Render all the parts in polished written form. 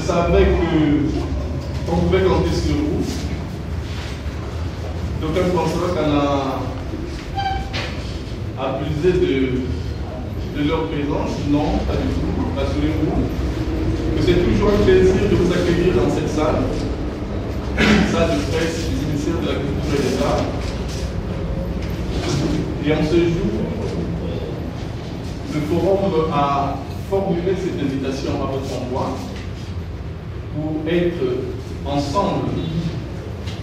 savais qu'on pouvait compter sur vous. D'aucuns penseraient qu'on a abusé de leur présence. Non, pas du tout. Rassurez-vous que c'est toujours un plaisir de vous accueillir dans cette salle de presse du ministère de la Culture et des Arts. Et en ce jour, le forum a formulé cette invitation à votre endroit pour être ensemble,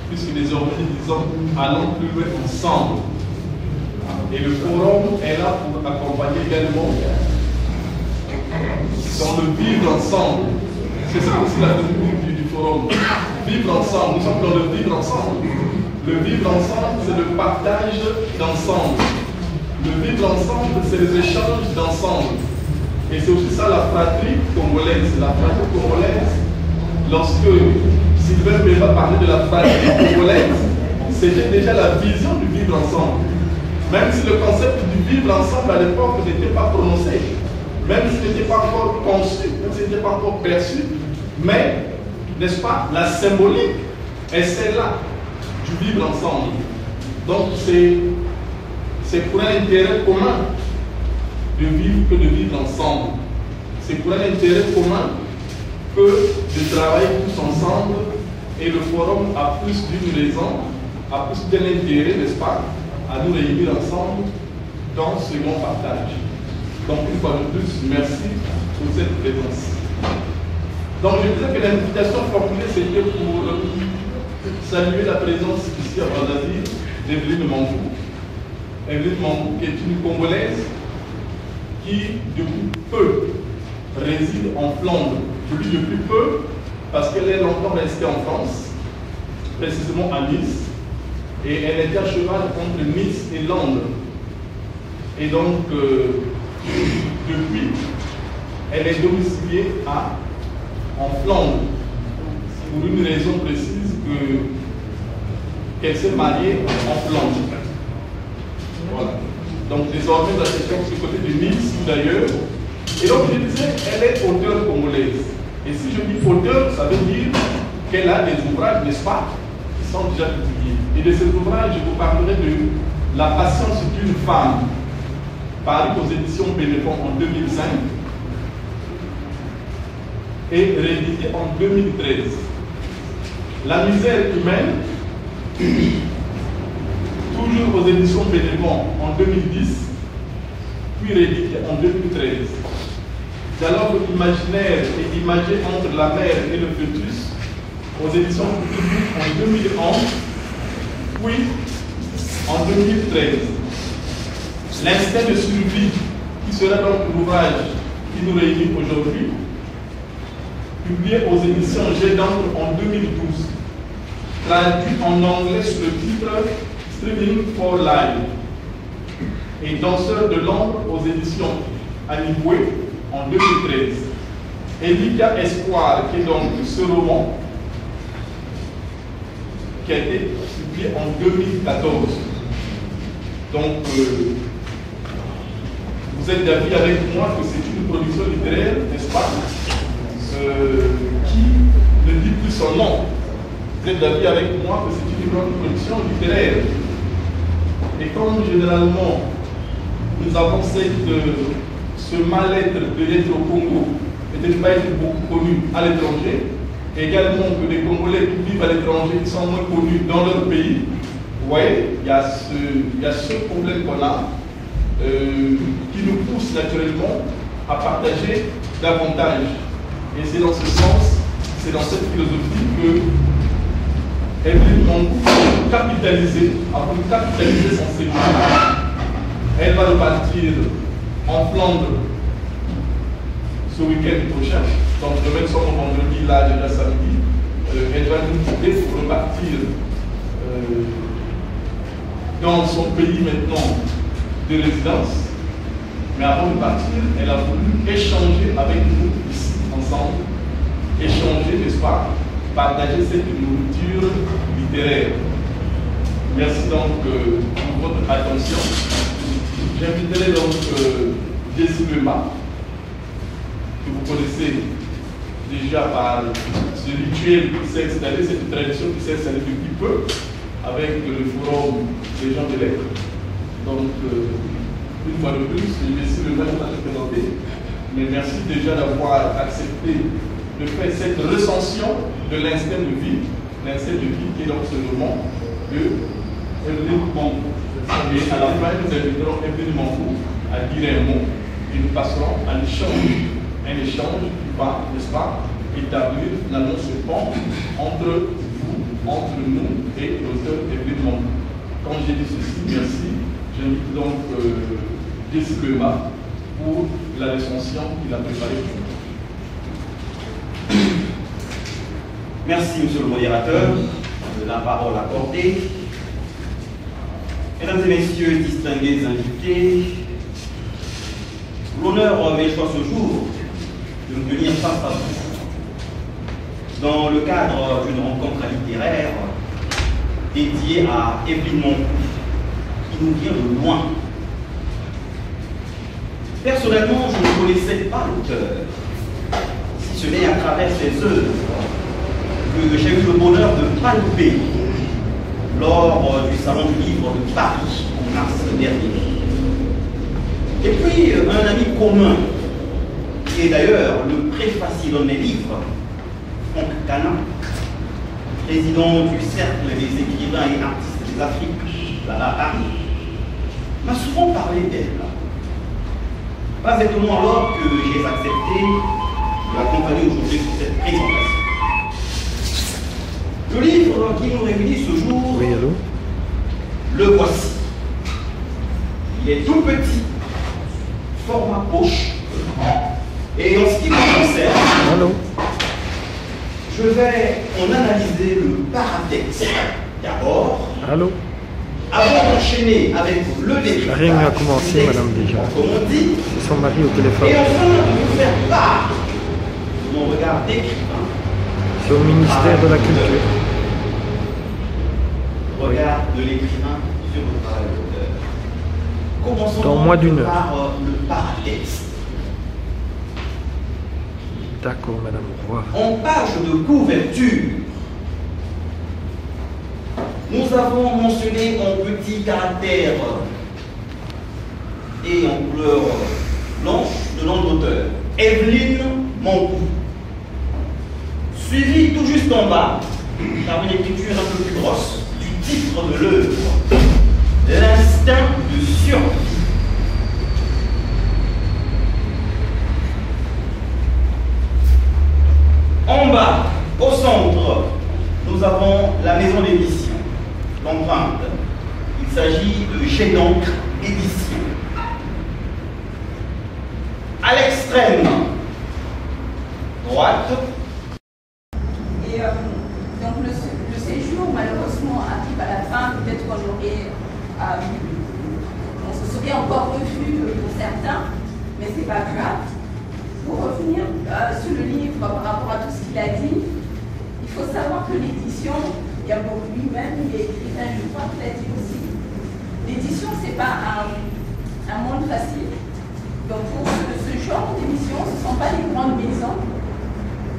puisque désormais nous disons allons plus loin ensemble. Et le forum est là pour accompagner également dans le vivre ensemble. C'est ça aussi la définition du forum. Vivre ensemble, nous sommes dans le vivre ensemble. Le vivre ensemble, c'est le partage d'ensemble. Le vivre ensemble, c'est les échanges d'ensemble. Et c'est aussi ça la fratrie congolaise. La fratrie congolaise, lorsque Sylvain Béva parlait de la fratrie congolaise, c'était déjà la vision du vivre ensemble. Même si le concept du vivre ensemble à l'époque n'était pas prononcé, même si n'était pas encore conçu, même si n'était pas encore perçu, mais, n'est-ce pas, la symbolique est celle-là du vivre ensemble. Donc c'est pour un intérêt commun de vivre que de vivre ensemble. C'est pour un intérêt commun que de travailler tous ensemble, et le forum a plus d'une raison, a plus d'un intérêt, n'est-ce pas, à nous réunir ensemble dans ce grand partage. Donc une fois de plus, merci pour cette présence. Donc je disais que l'invitation formulée c'était pour saluer la présence ici à Brazzaville d'Evelyne Mambou. Evelyne Mambou qui est une Congolaise qui depuis peu réside en Flandre. Je dis depuis peu parce qu'elle est longtemps restée en France, précisément à Nice, et elle était à cheval entre Nice et Londres. Et donc, depuis, elle est domiciliée en Flandre, pour une raison précise qu'elle s'est mariée en Flandre. Voilà. Donc désormais, nous achetons du côté de Nice ou d'ailleurs. Et donc je disais, elle est auteure congolaise. Et si je dis auteure, ça veut dire qu'elle a des ouvrages, n'est-ce pas, qui sont déjà publiés. Et de ces ouvrages, je vous parlerai de La patience d'une femme, paru aux éditions Bénéfond en 2005 et réédité en 2013. La misère humaine, toujours aux éditions Bénéfond en 2010, puis réédité en 2013. Dialogue imaginaire et imagé entre la mère et le fœtus, aux éditions publiques en 2011, puis en 2013. L'instinct de survie, qui sera donc l'ouvrage qui nous réunit aujourd'hui, publié aux éditions G d'encre en 2012, traduit en anglais sous le titre Streaming for Life, et Danseur de l'ombre aux éditions Aniboué en 2013. Elika Espoir, qui est donc ce roman, qui a été publié en 2014. Donc, vous êtes d'avis avec moi que c'est une production littéraire, n'est-ce pas, qui ne dit plus son nom. Vous êtes d'avis avec moi que c'est une grande production littéraire. Et comme généralement, nous avons ce mal-être d'être au Congo et de ne pas être beaucoup connu à l'étranger, également que les Congolais qui vivent à l'étranger qui sont moins connus dans leur pays, vous voyez, il y a ce problème qu'on a qui nous pousse naturellement à partager davantage. Et c'est dans ce sens, c'est dans cette philosophie que Evelyne Mambou a capitalisé son séjour. Elle va repartir en Flandre ce week-end prochain. Donc demain nous sommes vendredi, là déjà samedi. Elle va nous quitter pour repartir dans son pays maintenant de résidence. Mais avant de partir, elle a voulu échanger avec nous ici, ensemble. Échanger, n'est-ce pas? Partager cette nourriture littéraire. Merci donc pour votre attention. J'inviterai donc Jessie Lema, que vous connaissez déjà par ce rituel qui s'est installé, cette tradition qui s'est installée depuis peu, avec le forum des gens de lettres. Donc, une fois de plus, je vais essayer de même à te présenter. Mais merci déjà d'avoir accepté de faire cette recension de l'instinct de vie qui est donc ce moment de Evelyne Mankou. Et à la fin, nous inviterons Evelyne Mankou à dire un mot et nous passerons à l'échange. Un échange qui va, n'est-ce pas, établir l'annonce ce pont entre vous, entre nous et l'auteur Evelyne Mankou. Quand j'ai dit ceci, merci, j'invite donc Jessica pour la recension qu'il a préparée pour nous. Merci, monsieur le modérateur, de la parole accordée. Mesdames et messieurs, distingués invités, l'honneur m'est choisi ce jour de me tenir face à vous dans le cadre d'une rencontre littéraire dédiée à Evelyne Mankou, qui nous vient de loin. Personnellement, je ne connaissais pas l'auteur, si ce n'est à travers ses œuvres que j'ai eu le bonheur de palper lors du Salon du Livre de Paris en mars dernier. Et puis, un ami commun, qui est d'ailleurs le préfacier de mes livres, Franck Cana, président du Cercle des écrivains et artistes des Afriques, là-bas à Paris, m'a souvent parlé d'elle. Pas étonnant alors que j'ai accepté de l'accompagner aujourd'hui pour cette présentation. Le livre qui nous réunit ce jour, oui, allô? Le voici. Il est tout petit, format poche, et en ce qui me concerne, Allô? je vais en analyser le paratexte d'abord, Allô? avant d'enchaîner avec le décryptage. Rien n'a commencé, madame, déjà. Comme on dit, C'est son mari au téléphone. et enfin de vous faire part de mon regard d'écrivain. C'est au ministère de la Culture. Regard de l'écrivain sur le travail d'auteur. Commençons Dans moins d'une heure. par le paratexte. D'accord, madame, au revoir. En page de couverture, nous avons mentionné en petits caractères et en couleur blanche le nom de l'auteur, Evelyne Mankou. Suivi tout juste en bas par une écriture un peu plus grosse du titre de l'œuvre, L'instinct de survie. En bas, au centre, nous avons la maison d'édition, l'empreinte. Il s'agit de Jet d'encre édition. À l'extrême droite. Et donc le séjour malheureusement arrive à la fin, peut-être qu'on aurait, on se serait encore revu pour certains, mais c'est pas grave. Pour revenir sur le livre par rapport à tout ce qu'il a dit, il faut savoir que l'édition, il y a pour lui-même, il est écrivain, je crois qu'il a dit aussi, l'édition c'est pas un monde facile. Donc pour ce genre d'émission, ce ne sont pas les grandes maisons.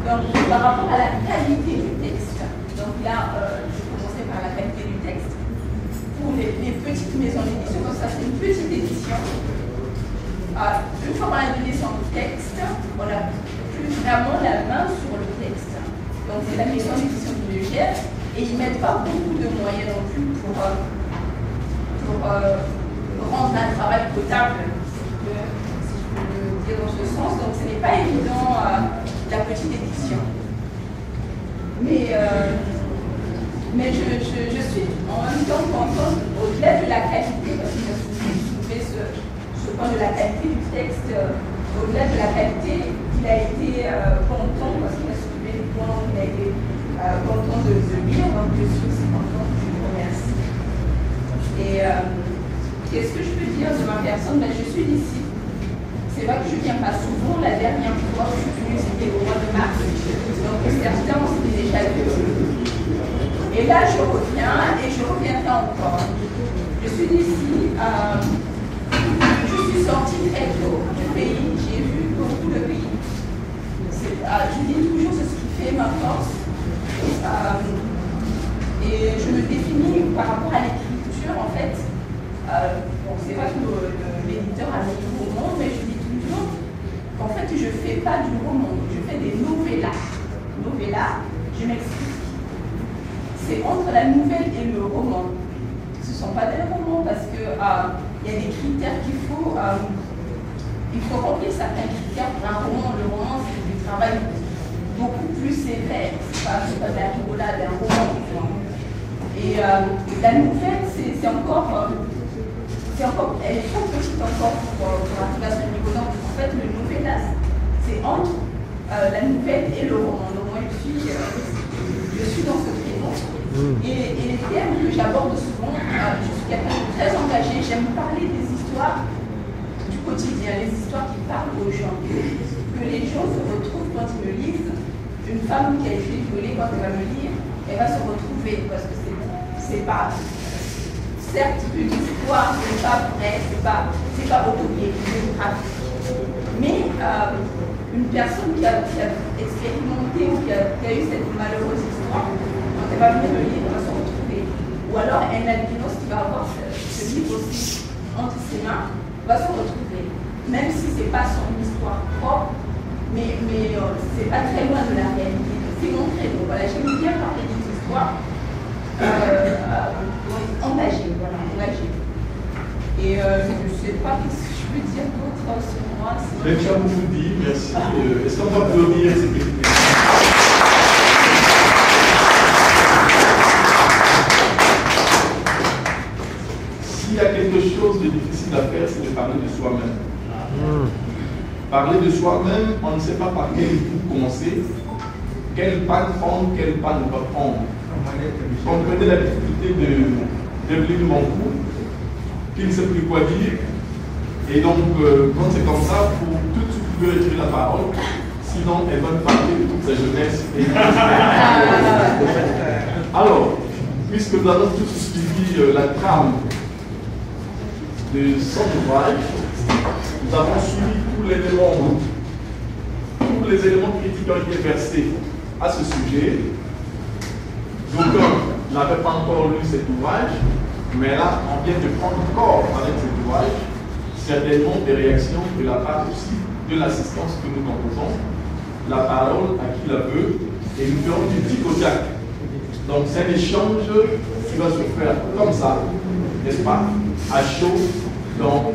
Donc par rapport à la qualité du texte, donc là je commençais par la qualité du texte. Pour les petites maisons d'édition, donc ça c'est une petite édition. Une fois qu'on a donné son texte, on n'a plus vraiment la main sur le texte. Donc c'est la maison d'édition qui le gère et ils ne mettent pas beaucoup de moyens non plus pour rendre un travail potable, si je peux le dire dans ce sens. Donc ce n'est pas évident la petite édition. Mais je suis en même temps contente au-delà de la qualité, parce que j'ai soulevé ce point de la qualité du texte, au-delà de la qualité, il a été content, parce qu'il a soulevé les points, il a été content de lire, donc je suis aussi contente, je vous remercie. Et qu'est-ce que je peux dire de ma personne? Je suis d'ici. C'est vrai que je ne viens pas souvent, la dernière fois que je suis venue, c'était au mois de mars, donc certains, on s'était déjà vu. Et là, je reviens, et je reviendrai encore. Je suis d'ici. Je suis sortie très tôt du pays, j'ai vu beaucoup de pays. je dis toujours c'est ce qui fait ma force. Et je me définis par rapport à l'écriture, en fait. Bon, c'est vrai que l'éditeur a mis le roman, mais je dis toujours qu'en fait, je ne fais pas du roman, je fais des novellas. Novellas, je m'explique. C'est entre la nouvelle et le roman. Ce ne sont pas des romans parce que y a des critères qu'il faut remplir certains critères pour un roman. Le roman, c'est du travail beaucoup plus sévère. Ce n'est pas de la rigolade, un roman. Et la nouvelle, c'est encore, elle est trop petite encore pour arriver à ce niveau-là. En fait, le novella, c'est entre la nouvelle et le roman. Donc moi, je suis dans ce créneau. Et les thèmes que j'aborde souvent, je suis quelqu'un de très engagé. J'aime parler des histoires du quotidien, les histoires qui parlent aux gens. Que les gens se retrouvent quand ils me lisent. Une femme qui a été violée, quand elle va me lire, elle va se retrouver parce que c'est pas, certes, une histoire, c'est pas vrai, c'est pas autobiographique. Mais une personne qui a expérimenté ou qui a eu cette malheureuse histoire, quand elle va venir me lire, elle va se retrouver. Ou alors un albinos qui va avoir ce livre aussi entre ses mains, va se retrouver. Même si c'est pas son histoire propre, mais c'est pas très loin de la réalité. C'est mon créneau. Voilà, j'aime bien parler des histoires. Engagé, voilà, engagé. Et je ne sais pas ce que je peux dire d'autre sur moi. Tu as beaucoup dit, merci. Est-ce qu'on peut applaudir cette équipe? S'il y a quelque chose de difficile à faire, c'est de parler de soi-même. Parler de soi-même, on ne sait pas par quel bout commencer, quelle panne prendre, quelle panne ne pas prendre. Comprenez la difficulté d'Evelyne Moncourt, qui ne sait plus quoi dire. Et donc, quand c'est comme ça, il faut tout de suite lui retirer la parole, sinon elle va nous parler de toute sa jeunesse. Alors, puisque nous avons tous suivi la trame de son ouvrage, nous avons suivi tous les éléments critiques qui ont été versés à ce sujet. Donc, on n'avait pas encore lu cet ouvrage, mais là, on vient de prendre corps avec cet ouvrage, certainement des réactions de la part aussi de l'assistance que nous composons, la parole à qui la veut, et nous ferons du tic au tac. Donc, c'est un échange qui va se faire comme ça, n'est-ce pas, à chaud, dans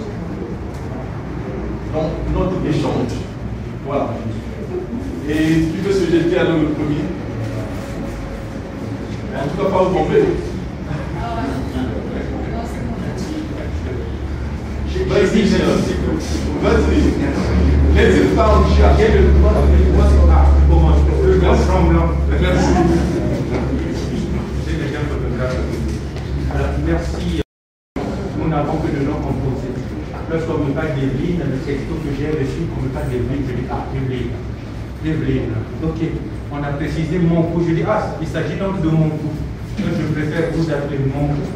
notre échange. Voilà. Et tu veux se jeter à le premier? En tout cas, pas au bombé. Vas-y, vas-y. Laissez le temps du chat. Merci. Nous n'avons que de noms composés. Lorsqu'on me parle d'Evelyne, le texto que j'ai reçu, qu'on me parle d'Evelyne, je dis ah, Evelyne. Evelyne. Ok. On a précisé mon coup. Je dis ah, il s'agit donc de mon coup. Donc je préfère vous appeler mon coup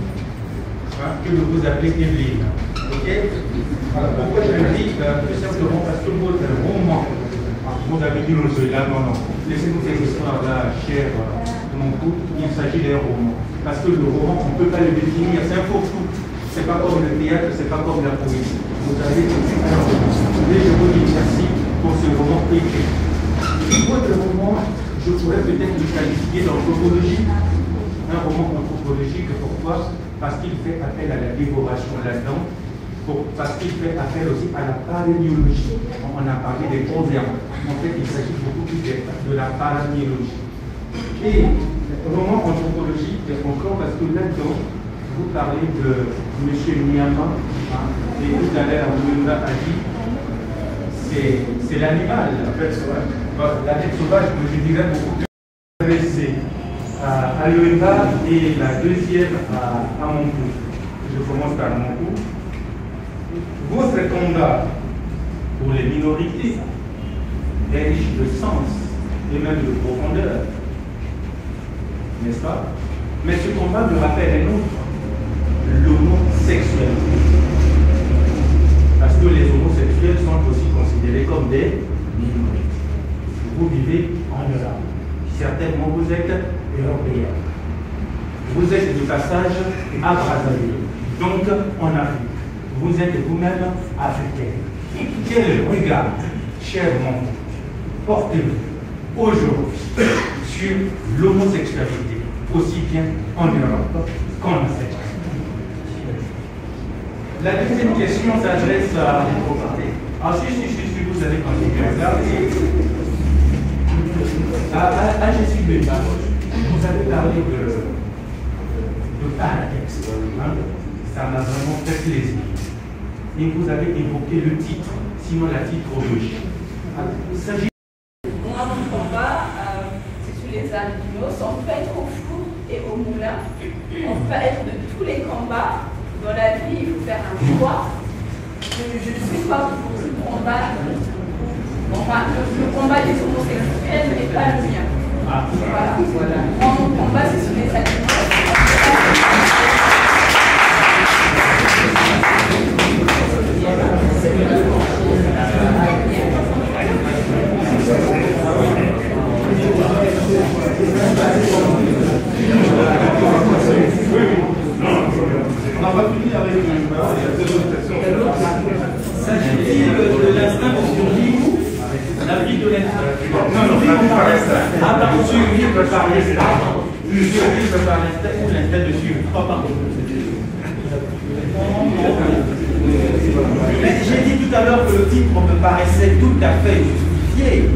que de vous appeler Evelyne. Ok. Alors, pourquoi je le dis? Tout simplement parce que votre roman, vous avez dit là, non, non. Laissez-nous ces histoires-là, cher mon coup. Il s'agit d'un roman. Parce que le roman, on ne peut pas le définir, c'est un faux-tout. Ce n'est pas comme le théâtre, ce n'est pas comme la poésie. Vous avez tout de suite un roman. Et je vous dis merci pour ce roman écrit. Votre roman, je pourrais peut-être le qualifier d'anthropologie. Un roman anthropologique, pourquoi? Parce qu'il fait appel à la dévoration là-dedans, parce qu'il fait appel aussi à la palémiologie. On a parlé des proverbes. En fait, il s'agit beaucoup plus de la palémiologie. Et le roman anthropologique, encore parce que là-dedans, vous parlez de M. Nyama, et tout à l'heure, Moussa a dit, c'est l'animal, la bête sauvage. La bête sauvage, je dirais beaucoup plus adressée à Loéva et la deuxième à mon coup. Je commence par mon coup. Votre combat pour les minorités est riche de sens et même de profondeur, n'est-ce pas? Mais ce combat me rappelle un autre, l'homosexualité. Parce que les homosexuels sont aussi considérés comme des minorités. vous vivez en Europe. Certainement, vous êtes européens. Vous êtes de passage à Brazzaville, donc en Afrique. Vous êtes vous-même africain. Quel regard, cher monde, portez-vous aujourd'hui sur l'homosexualité, aussi bien en Europe qu'en Afrique? La deuxième question s'adresse à si vous avez continué à Jésus de Baroche. Vous avez parlé de paratexte. Ça m'a vraiment fait plaisir. Et vous avez évoqué le titre, sinon la titrologie. Il s'agit. Moi, mon combat, c'est sur les albinos. On peut être au four et au moulin. On peut être de tous les combats. Dans la vie, il faut faire un choix. Je ne suis pas pour le combat. Enfin, le combat des homosexuels n'est pas le mien. Voilà. Moi, mon combat, c'est sur les albinos. On n'a pas fini avec S'agit-il de l'instinct de survie, la vie de l'instinct? Non, survivre par l'instinct. Ah, pardon, survivre par l'instinct. Survivre par l'instinct ou l'instinct de survie. Oh, pardon. Mais j'ai dit tout à l'heure que le titre me paraissait tout à fait justifié.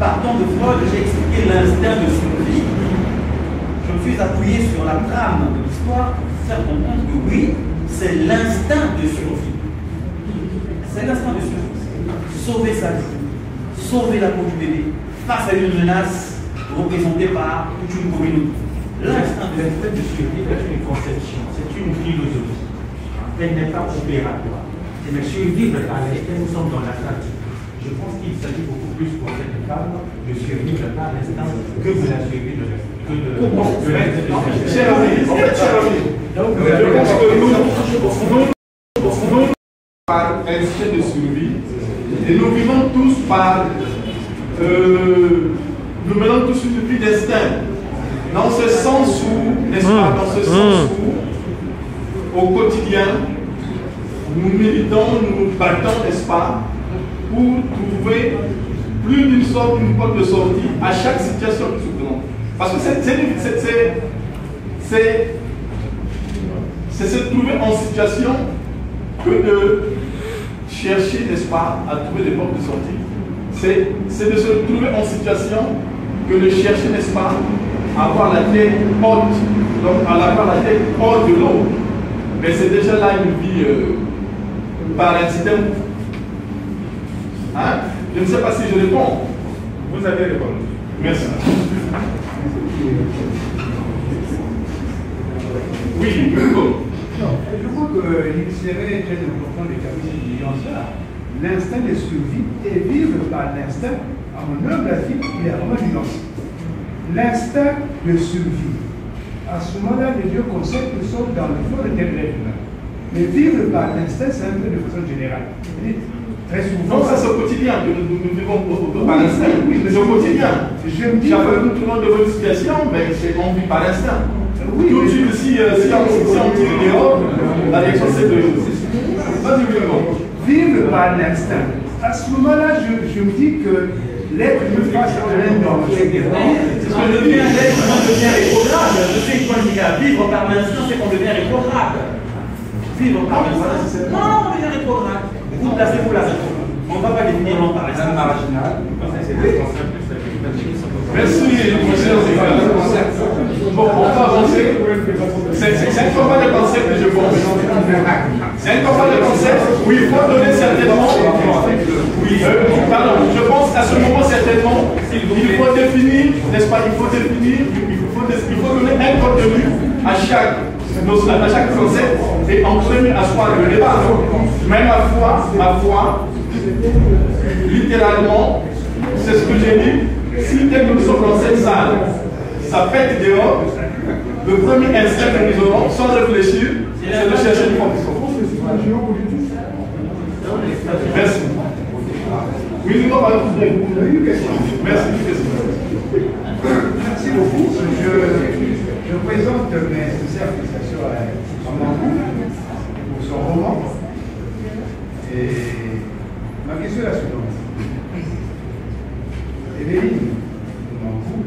Partant de Freud, j'ai expliqué l'instinct de survie. Je me suis appuyé sur la trame de l'histoire pour faire comprendre que oui, c'est l'instinct de survie. C'est l'instinct de survie. Sauver sa vie, sauver la peau du bébé face à une menace représentée par toute une communauté. L'instinct de survie est une conception, c'est une philosophie. Elle n'est pas opératoire. Mais survivre à l'instinct, nous sommes dans la pratique. Je pense qu'il s'agit beaucoup plus pour cette femme de survivre par l'instinct que de la survie de l'instinct. cher ami, en fait, cher ami, je pense que nous par instinct de survie et nous vivons tous par nous menons tous une vie d'instinct. Dans ce sens où, n'est-ce pas, dans ce sens où, au quotidien, nous militons, nous battons, n'est-ce pas, pour trouver plus d'une sorte, une porte de sortie à chaque situation que nous prenons. Parce que c'est se trouver en situation que de chercher, n'est-ce pas, à trouver des portes de sortie. C'est de se trouver en situation que de chercher, n'est-ce pas, à avoir la tête haute, donc à avoir la tête haute de l'eau. Mais c'est déjà là une vie par incident. Hein? Je ne sais pas si je réponds. Vous avez répondu. Merci. Oui, Hugo. Je crois qu'il serait très important d'établir ça. L'instinct de survie et vivre par l'instinct, à mon humble avis, il y a vraiment une nuance. L'instinct de survie, à ce moment-là, les deux concepts sont dans le fond de tel être humain. Mais vivre par l'instinct, c'est un peu de façon générale. Très souvent. Non, ça c'est au quotidien que nous vivons par l'instinct. Oui, mais c'est au quotidien. Je me dis. Tout le monde de votre situation, mais on vit par l'instinct. Oui, tout de suite, si on tire dehors, la réaction c'est de. Vas-y, vivre par l'instinct. À ce moment-là, je me dis que l'être humain face à un danger. C'est ce que je dis, l'être humain devient rétrograde. Je sais qu'on dit à vivre par l'instinct, c'est qu'on devient rétrograde. Vivre par l'instinct. Non, on devient rétrograde. Vous placez-vous là. On ne va pas définir l'homme par l'instinct. Marginal. Merci, mon cher Zéphane. Bon, on va avancer. C'est un combat de concept que je pense. C'est un combat de concept où il faut donner certainement. Oui, pardon, je pense à ce moment certainement, il faut définir, n'est-ce pas, il faut définir, il faut donner un contenu à chaque concept et en premier asseoir le débat. Mais ma foi, littéralement, c'est ce que j'ai dit. Si dès que nous sommes dans cette salle, ça pète dehors, le premier instinct que nous aurons, sans réfléchir, c'est de chercher une conclusion. Merci. Oui, nous avons une question. Merci. Merci beaucoup. Je présente mes sincères félicitations à Mangou pour son roman. Et ma question est la suivante. Evelyne Mangou,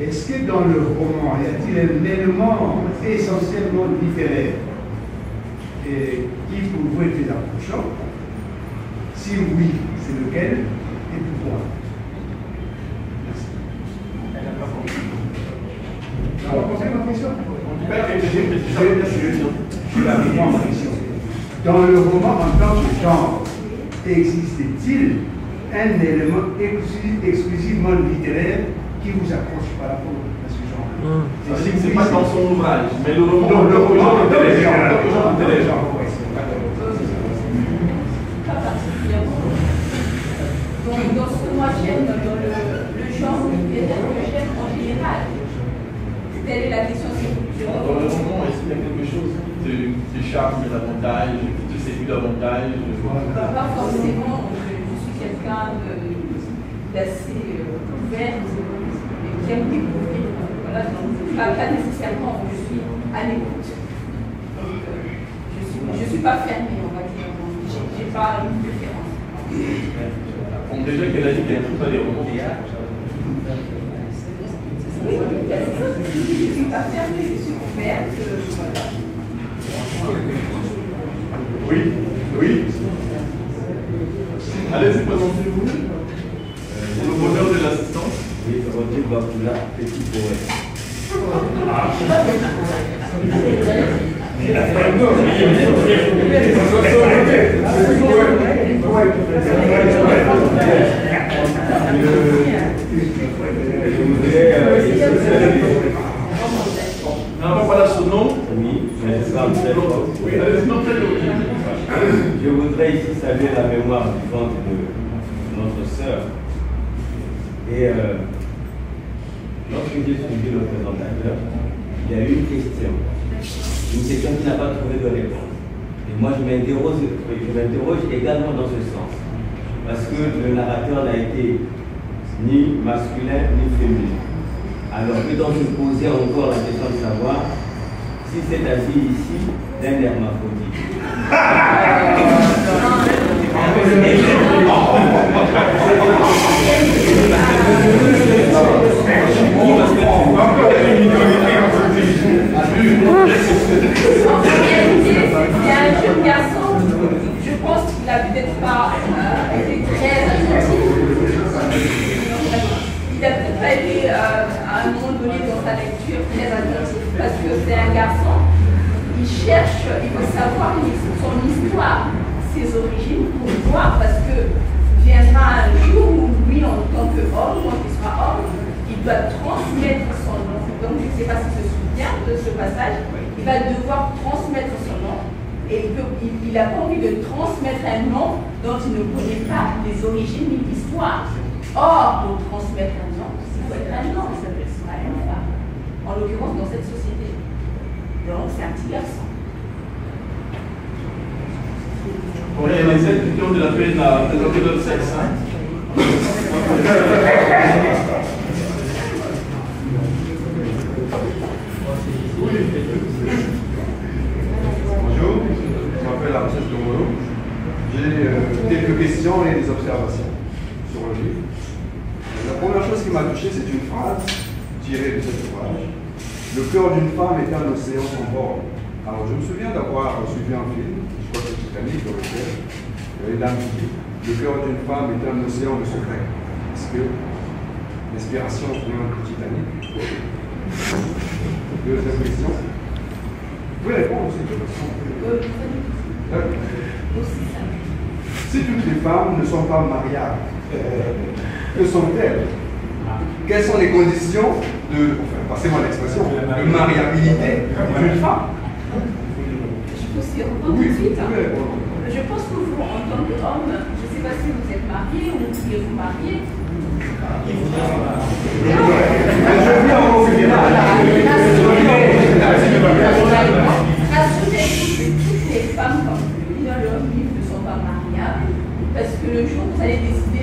est-ce que dans le roman, y a-t-il un élément essentiellement littéraire et qui pour vous est très approchant? Si oui, c'est lequel et pourquoi? Merci. Elle n'a pas compris. Ça va poser ma question? Je la réponds à ma question. Dans le roman, en tant que genre, existe-t-il un élément exclusivement littéraire qui vous accroche par rapport à ce genre? C'est pas dans son ouvrage, mais le roman. Non, le roman, Pas particulièrement. Donc, dans ce que moi j'aime, dans le genre littéraire que j'aime en général, telle est la question. Dans le roman, est-ce qu'il y a quelque chose qui te charme davantage, qui te séduit davantage? Pas forcément. Je suis quelqu'un d'assez ouvert et qui aime découvrir. Voilà, donc pas nécessairement je suis à l'écoute. Je ne suis pas fermée, on va dire. Je n'ai pas une préférence. On déjà qu'elle a dit qu'elle n'aime pas les romans. Oui, je ne suis pas fermée, je suis ouverte. Voilà. Oui. Allez-y, présentez-vous. C'est le bonheur de l'assistance. Oui, Roger Bakoula, petit poète. Non, voilà son nom. Oui, je parle très fort. Oui, allez-y, non, très bien. Je voudrais ici saluer la mémoire vivante de notre sœur. Et lorsque j'ai suivi le présentateur, il y a eu une question qui n'a pas trouvé de réponse. Et moi, je m'interroge également dans ce sens. Parce que le narrateur n'a été ni masculin ni féminin. Alors que donc je posais encore la question de savoir si c'est assis ici d'un hermaphrodite. En réalité, il y a un jeune garçon, je pense qu'il n'a peut-être pas été très attentif. Il n'a peut-être pas été à un moment donné dans sa lecture très attentif parce que c'est un garçon, il cherche, il veut savoir son histoire, ses origines pour voir parce que viendra un jour où lui en tant qu'homme, quand il sera homme, il doit transmettre son nom. Donc je ne sais pas s'il se souvient de ce passage, il va devoir transmettre son nom et il n'a pas envie de transmettre un nom dont il ne connaît pas les origines ni l'histoire. Or, pour transmettre un nom, il faut être un homme, ça peut être pas une femme. En l'occurrence, dans cette société. Donc, c'est un petit garçon. Bon, il y a les aides qui ont de la peine à présenter leur sexe. Bonjour, je m'appelle Arthur Tomolo. J'ai quelques questions et des observations sur le livre. La première chose qui m'a touché, c'est une phrase tirée de cet ouvrage. Le cœur d'une femme est un océan sans bord. Alors je me souviens d'avoir suivi un film, je crois que c'est Titanic, dans lequel il y avait une dame qui dit le cœur d'une femme est un océan de secrets. Est-ce que l'inspiration vient du Titanic? Deuxième question. Vous pouvez répondre aussi. Si toutes les femmes ne sont pas mariables, que sont-elles? Quelles sont les conditions de, enfin, passez-moi l'expression, de mariabilité d'une femme? Je peux aussi répondre tout de suite. Je pense que vous, en tant qu'homme, je ne sais pas si vous êtes marié ou si vous mariez. Rassurez toutes les femmes comme dans leur livre ne sont pas mariables, parce que le jour où vous allez décider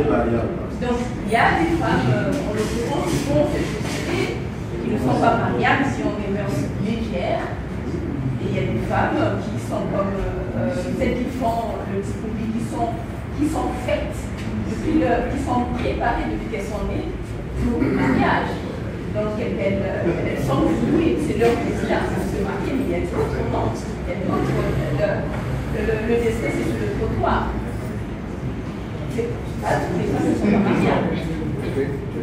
Donc, il y a des femmes, en l'occurrence, qui font cette société, qui ne sont pas mariables si on est mœurs légères. Et il y a des femmes qui sont comme celles qui font le petit public, qui sont faites, qui sont préparées depuis qu'elles sont nées pour le mariage. Donc elles sont vouées, c'est leur destin pour se marier, mais il y a d'autres non. Il y a d'autres. Le destin, c'est sur le trottoir. C'est pas toutes les femmes sont mariables.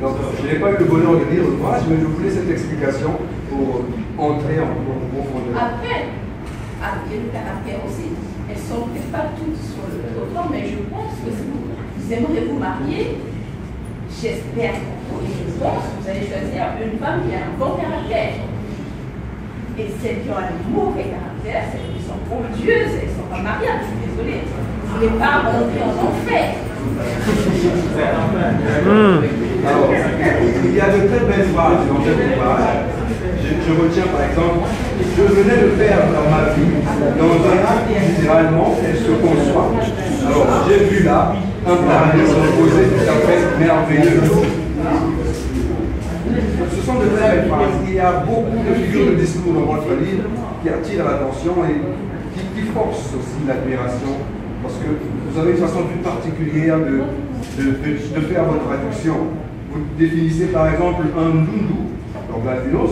Donc, je n'ai pas eu le bonheur de lire l'ouvrage, mais je voulais cette explication pour entrer en profondeur. Après, il y a le caractère aussi. Elles ne sont peut-être pas toutes sur le trottoir, mais je pense que si vous aimeriez vous marier, j'espère et je pense que vous allez choisir une femme qui a un bon caractère. Et celles qui ont un mauvais caractère, celles qui sont odieuses, elles ne sont pas mariables, je suis désolée. Vous ne voulez pas rentrer en enfer. Alors, il y a de très belles phrases dans cet ouvrage. Je retiens par exemple, je venais de faire dans ma vie, dans un acte littéralement, elle se conçoit. Alors, j'ai vu là un parallèle opposé tout à fait merveilleux. Ce sont de très belles phrases. Il y a beaucoup de figures de discours dans votre livre qui attirent l'attention et qui forcent aussi l'admiration. Parce que vous avez une façon plus particulière de faire votre traduction. Vous définissez par exemple un Lundu, donc l'albinos,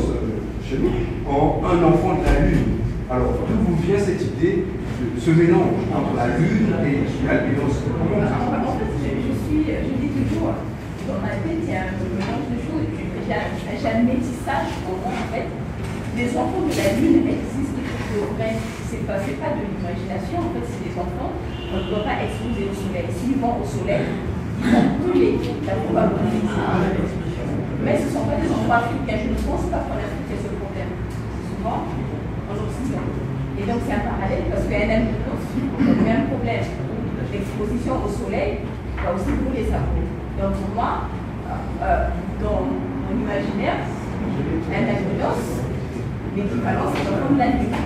chez nous, en un enfant de la Lune. Alors, d'où vous vient cette idée de ce mélange entre la Lune et l'albinos? Comment vous En fait, je dis toujours, dans ma tête, il y a un mélange de choses, j'ai un métissage en fait. Les enfants de la Lune existent pour vrai. C'est pas de l'imagination, en fait, c'est des enfants. On ne doit pas exposer au soleil. S'ils vont au soleil, ils vont brûler la probabilité. Mais ce ne sont pas des enfants africains. Je ne pense pas qu'en Afrique, il y a ce problème. Souvent, en Occident. Et donc, c'est un parallèle parce qu'un homme aussi a le même problème. L'exposition au soleil va aussi brûler sa peau. Donc, pour moi, dans mon imaginaire, un albinos, l'équivalent, c'est comme la lune.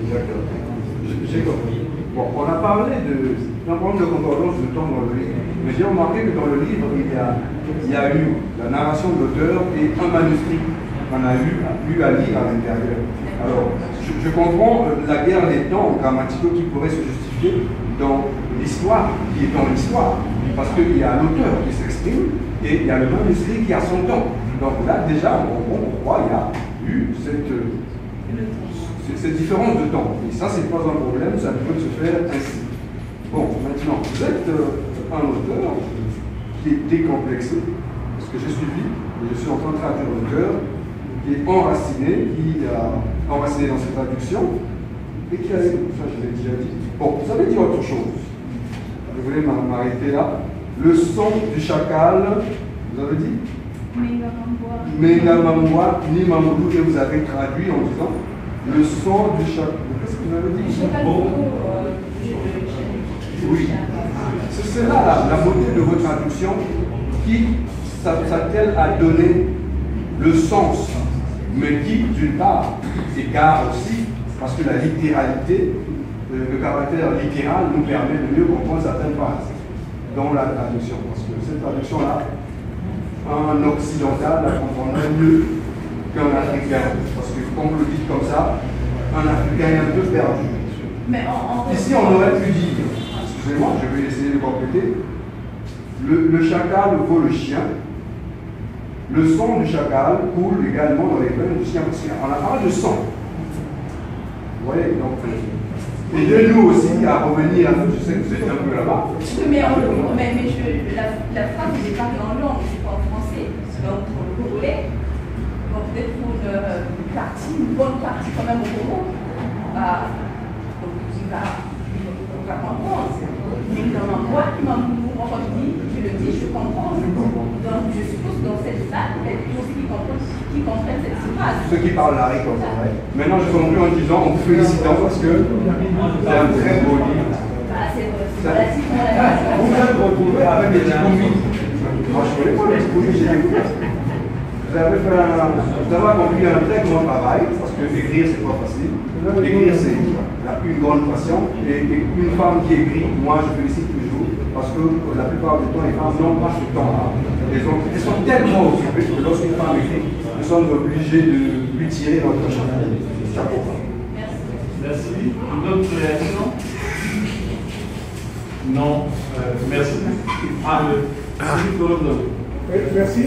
D'accord. J'ai compris. Bon, on a parlé d'un problème de concordance de temps dans le livre, mais j'ai remarqué que dans le livre, il y a eu la narration de l'auteur et un manuscrit qu'on a eu à lire à l'intérieur. Alors, je comprends la guerre des temps grammaticaux qui pourrait se justifier dans l'histoire, qui est dans l'histoire, parce qu'il y a l'auteur qui s'exprime et il y a le manuscrit qui a son temps. Donc là, déjà, on croit qu'il y a eu cette différence de temps. Et ça, c'est pas un problème, ça peut se faire ainsi. Bon, maintenant, vous êtes un auteur qui est décomplexé, parce que j'ai suivi, et je suis en train de traduire l'auteur, qui est enraciné, qui a enraciné dans ses traductions, et qui a, ça je l'ai déjà dit. Bon, vous avez dit autre chose. Je voulais m'arrêter là. Le son du chacal, vous avez dit Mengamamboa, ni Mamoudou, et vous avez traduit en disant le son du chacal. Qu'est-ce que vous avez dit? Oui. C'est là la beauté de votre traduction qui s'attelle à donner le sens, mais qui, d'une part, égare aussi, parce que la littéralité, le caractère littéral nous permet de mieux comprendre certaines phrases dans la traduction. Parce que cette traduction-là, un occidental la comprendrait mieux qu'un africain. Parce que, comme vous le dites comme ça, un africain est un peu perdu. Mais ici, on aurait pu dire, excusez-moi, je vais essayer de compléter, le chacal vaut le chien. Le son du chacal coule également dans les veines du chien, parce qu'on a parlé de son. Vous voyez, donc, aidez-nous aussi à revenir, je sais que vous êtes un peu là-bas. Mais la phrase est parlée en langue, c'est pas en français. Donc, pour le congolais, peut-être pour une bonne partie quand même au Congo, donc il va comprendre. Mais dans moi, quand je le dis, je comprends. Donc je suppose que dans cette salle, il y a des gens qui comprennent cette phrase. Ceux qui parlent l'arrêt comprennent. Maintenant, je conclue en disant, en vous félicitant parce que c'est un très beau livre. C'est relativement la même. Vous allez vous retrouver avec des commis. Moi, je ne connais pas les commis, j'ai découvert. Vous avez accompli un très grand travail, parce que écrire, c'est pas facile. Écrire, c'est une grande passion. Et une femme qui écrit, moi, je félicite toujours, parce que la plupart du temps, les femmes n'ont pas ce temps-là. Elles sont tellement occupées que lorsqu'une femme écrit, nous sommes obligés de lui tirer notre chapeau. Merci. Une autre réaction? Non. Merci. Oui, merci.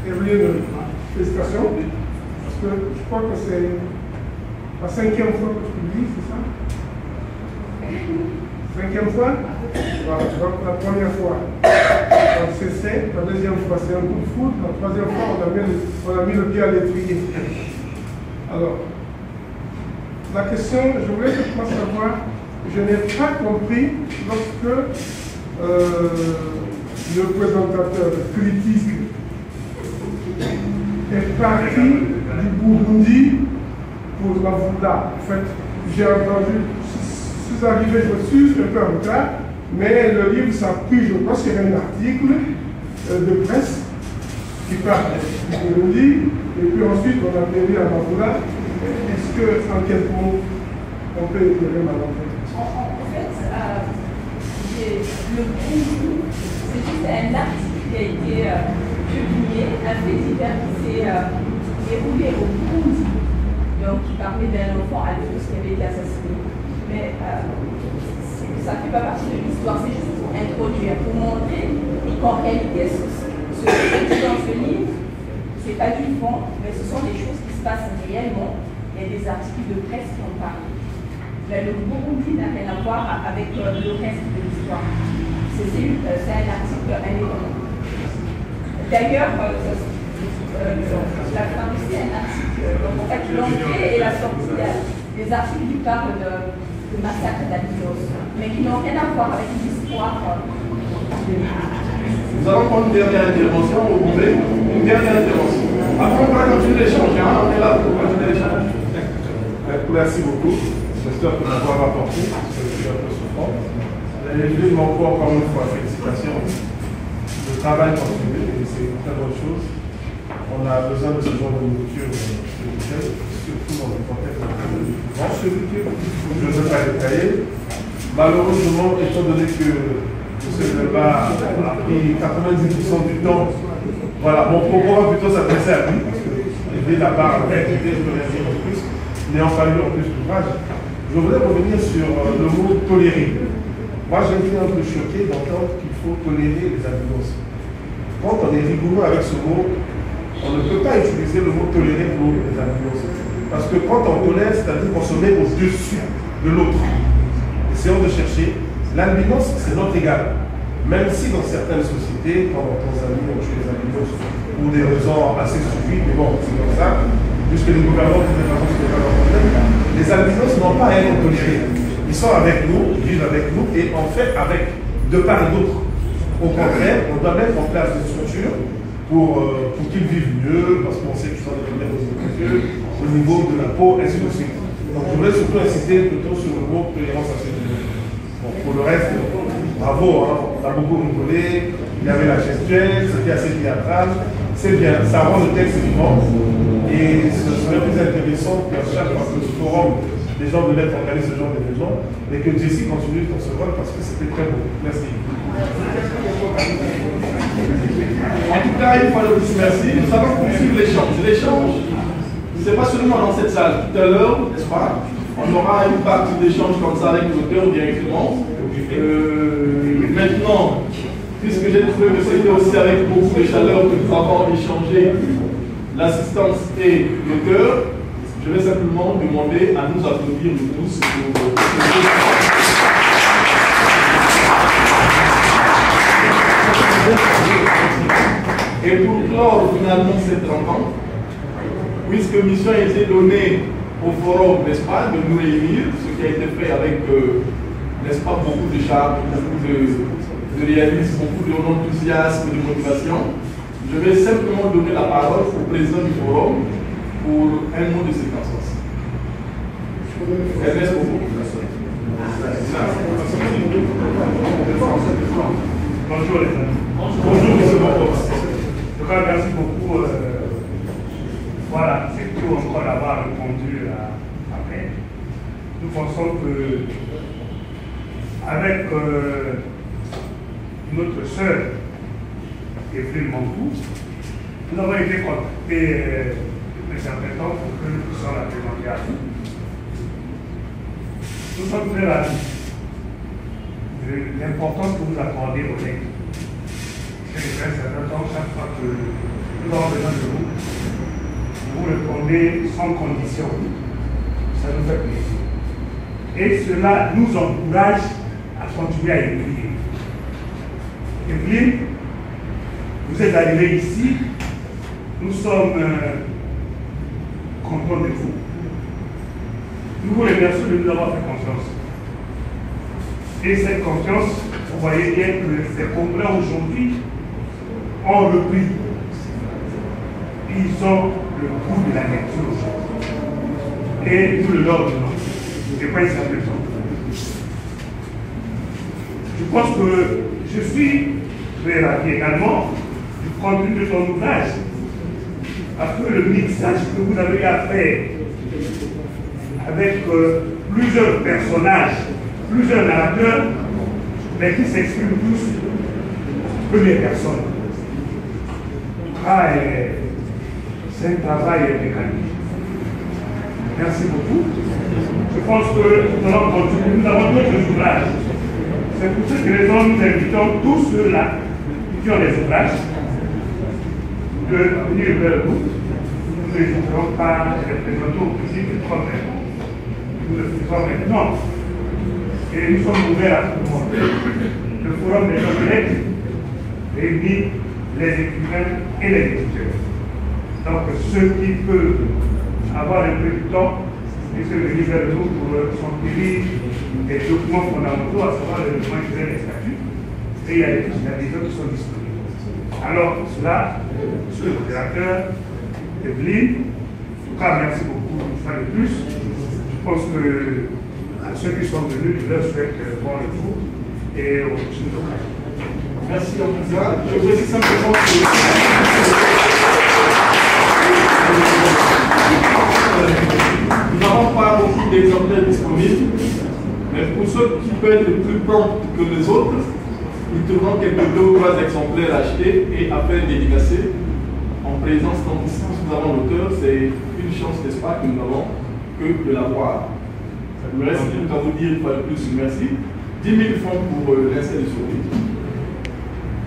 Evelyne, félicitations. Parce que je crois que c'est la 5e fois que tu publies, c'est ça? 5e fois? Voilà, donc la première fois, on cessait, la deuxième fois, c'est un coup de foudre, la troisième fois, on a mis le pied à l'étrier. Alors, la question, je voulais simplement savoir, je n'ai pas compris lorsque le présentateur critique est parti du Burundi pour la Voula. En fait, j'ai entendu, je suis arrivé, je suis un peu en retard, mais le livre s'appuie, je crois, sur un article de presse qui parle du Burundi, et puis ensuite on a atterri à la Voula. Est-ce que, en quelques mots, on peut éclairer ma langue? En fait, le Burundi, c'est juste un article qui a été publié, un fait divers qui s'est déroulé au Burundi, donc qui parlait d'un enfant adulte qui avait été assassiné. Mais ça ne fait pas partie de l'histoire, c'est juste pour introduire, pour montrer qu'en réalité, ce qui est dit dans ce livre, ce n'est pas du fond, mais ce sont des choses qui se passent réellement. Il y a des articles de presse qui en parlent. Mais le Burundi n'a rien à voir avec le reste de l'histoire. C'est un article indépendant. D'ailleurs, la fin aussi un article. Donc en fait, l'entrée et la sortie, des articles qui parlent de massacre d'albinos, mais qui n'ont rien à voir avec l'histoire. Nous allons prendre une dernière intervention, vous pouvez. Une dernière intervention. Après, on va continuer l'échange. On est là pour continuer l'échange. Merci beaucoup. J'espère que vous pourrez rapporter, parce que je suis un peu souffrant. Et je vais m'envoyer encore une fois félicitations. Le travail continue et c'est une très bonne chose. On a besoin de ce genre de nourriture surtout dans le contexte de la je ne veux pas détailler. Malheureusement, étant donné que ce débat a pris 90% du temps, voilà, mon propos va plutôt s'adresser à lui, parce que dès la part de l'activité, je peux rien dire en plus, n'ayant pas lu en plus l'ouvrage. Je voudrais revenir sur le mot tolérer. Moi, j'ai été un peu choqué d'entendre qu'il faut tolérer les albinos. Quand on est rigoureux avec ce mot, on ne peut pas utiliser le mot tolérer pour les albinos. Parce que quand on tolère, c'est-à-dire qu'on se met au-dessus de l'autre. Essayons de chercher. L'albinos, c'est notre égal. Même si dans certaines sociétés, comme en Tanzanie, on tue les albinos pour des raisons assez stupides, mais bon, c'est comme ça, puisque les gouvernements, de toute façon, ce n'est pas leur problème, les albinos n'ont pas à être tolérés. Ils sont avec nous, ils vivent avec nous, et en fait, avec de part et d'autre. Au contraire, on doit mettre en place des structures pour qu'ils vivent mieux, parce qu'on sait qu'ils sont des problèmes au niveau de la peau, ainsi de suite. Donc je voudrais surtout insister plutôt sur le mot tolérance à ce niveau. Bon, pour le reste, bravo, hein, on a beaucoup rigolé, il y avait la gestuelle, c'était assez théâtral, c'est bien, ça rend le texte vivant, et ce serait plus intéressant qu'à chaque fois que ce forum, les gens de lettres organisent ce genre d'événement, mais que Jessie continue dans ce rôle parce que c'était très beau. Merci. En tout cas, une fois de plus, merci. Nous allons poursuivre l'échange. L'échange, ce n'est pas seulement dans cette salle. Tout à l'heure, n'est-ce pas, on aura une partie d'échange comme ça avec l'auteur directement. Maintenant, puisque j'ai trouvé que c'était aussi avec beaucoup de chaleur que nous avons échangé l'assistance et l'auteur, je vais simplement demander à nous applaudir nous tous pour et pour clore finalement cette rencontre, puisque mission a été donnée au forum, n'est-ce pas, de nous réunir, ce qui a été fait avec, n'est-ce pas, beaucoup de charme, beaucoup de réalisme, beaucoup d'enthousiasme, de motivation. Je vais simplement donner la parole au président du forum pour un mot de séquence. Ernest Bobo. Bonjour les amis. Bonjour M. Bobo. En tout cas, merci beaucoup. Voilà, c'est tout encore d'avoir répondu après. Nous pensons que avec notre sœur Evelyne Mantou, nous avons été contactés depuis un certain temps pour que nous puissions la présenter à vous. Nous sommes très ravis de l'importance que vous accordez aux lecteurs. Depuis un certain temps, chaque fois que nous avons besoin de vous, vous répondez sans condition. Ça nous fait plaisir. Et cela nous encourage à continuer à écrire. Evelyne, vous êtes arrivé ici, nous sommes contents de vous. Nous vous remercions de nous avoir fait confiance. Et cette confiance, vous voyez bien que ces congrès aujourd'hui ont repris. Ils ont le goût de la lecture aujourd'hui. Et nous le leur donnons. C'est pas une simple chose. Je pense que je suis très ravi également du contenu de ton ouvrage. Parce que le mixage que vous avez eu à faire avec plusieurs personnages, plusieurs narrateurs, mais qui s'expriment tous première personne. C'est un travail mécanique. Merci beaucoup. Je pense que nous allons continuer. Nous avons d'autres ouvrages. C'est pour cette raison que nous invitons tous ceux-là qui ont des ouvrages de venir vers nous. Nous ne les ferons pas les présenter au public trop bien. Nous le faisons maintenant. Et nous sommes ouverts à tout le monde. Le forum des gens de lettres réunit les écrivains et les éditeurs. Donc ceux qui peuvent avoir un peu de temps, puissent venir vers nous pour s'enquérir des documents fondamentaux, à savoir le document et les statuts. Et il y a des autres qui sont disponibles. Alors pour cela, monsieur le modérateur, Evelyne, en tout cas merci beaucoup une fois de plus. Je pense que à ceux qui sont venus, je leur souhaite bon retour et aux prochaines occasions. Merci, Hamza. Je précise simplement que nous n'avons pas beaucoup d'exemplaires disponibles, mais pour ceux qui peuvent être plus prompts que les autres, nous trouvons quelques 2 ou 3 exemplaires achetés et à peine dédicacés en présence. Donc, si nous avons l'auteur, c'est une chance, n'est-ce pas, que nous n'avons que de l'avoir. Ça me reste à vous dire une fois de plus merci. 10 000 francs pour l'essai de survie.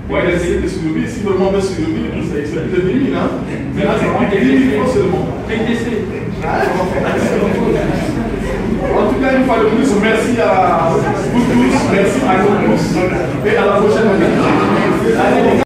Oui, l'essai de survie, si vraiment on veut survivre, c'est de 10 000, hein. Mais là, c'est 10 000 francs seulement. En tout cas, une fois de plus, merci à vous tous, merci à vous tous, et à la prochaine occasion.